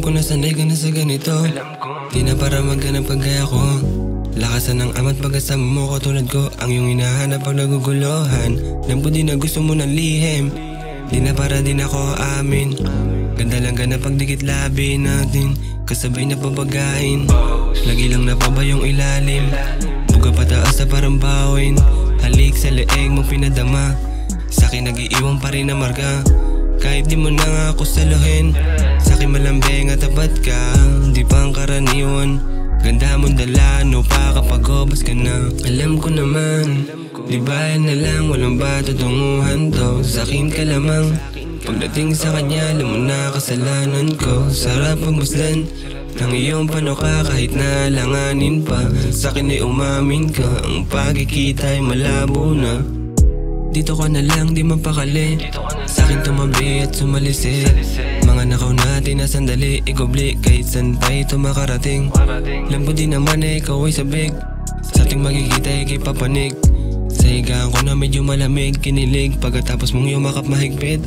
ko na sanay ka na sa ganito. Di na para maghanap kagaya ko. Lakasan ng ama't pagkasama mo ko tulad ko. Ang iyong hinahanap pag naguguluhan. Alam ko di na gusto mo ng lihim. Di na para din ako amin. Ganda lang ka na pagdikit labi natin. Kasabay na pabagain. Lagi lang na pa ba yung ilalim? Buga pataas na parang bawin. Halik sa leeg mo pinadama. Sa'kin nag-iiwan pa rin na marka. Kahit di mo na nga ako saluhin. Sa'kin malambing at tapat ka. Di pa ang karaniwan. Ganda mong dala, no pa kapag obas ka na. Alam ko naman, di ba yan na lang, walang ba tutunguhan to? Sa'kin ka lamang, pagdating sa kanya, alam mo na kasalanan ko. Sarap pagmasdan ng iyong panuka kahit na langanin pa. Sa'kin ay umamin ka, ang pagkikita ay malabo na. Dito ka na lang, di mapakali. Sa'kin tumabi at sumalisit. Mga nakaw natin na sandali, igobli kahit saan pa ito makarating. Alam ko di naman na ikaw ay sabik. Sa ating magkikita ay kipapanig. Sa higaan ko na medyo malamig, kinilig. Pagkatapos mong yumakap mahigpit,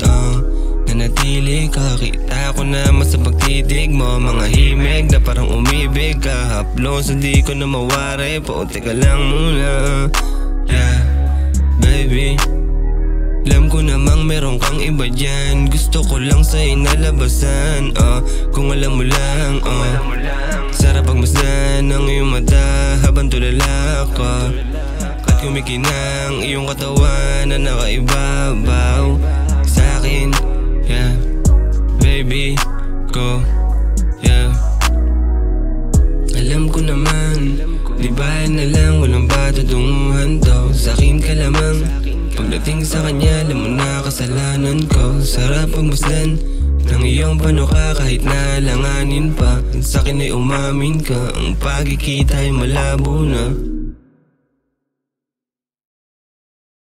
nanatili ka, kita ko naman sa pagtitig mo. Mga himig na parang umibig ka. Haplong sa di ko na mawari, pauti ka lang muna. Yeah, baby, alam ko namang meron kang iba dyan. Gusto ko lang sa inalabasan, kung alam mo lang, sarap pagmasdan ng iyong mata habang tulala ka. At kumikinang iyong katawan na nakaibabaw sa'kin. Yeah, baby ko, yeah. Alam ko naman, di ba na lang, walang ba tutunguhan to? Sa'kin ka lamang, pagdating sa kanya, alam mo na kasalanan ko. Sarap pagmasdan ng iyong panuka kahit na langanin pa. Sa'kin ay umamin ka, ang pagkikita ay malabo na.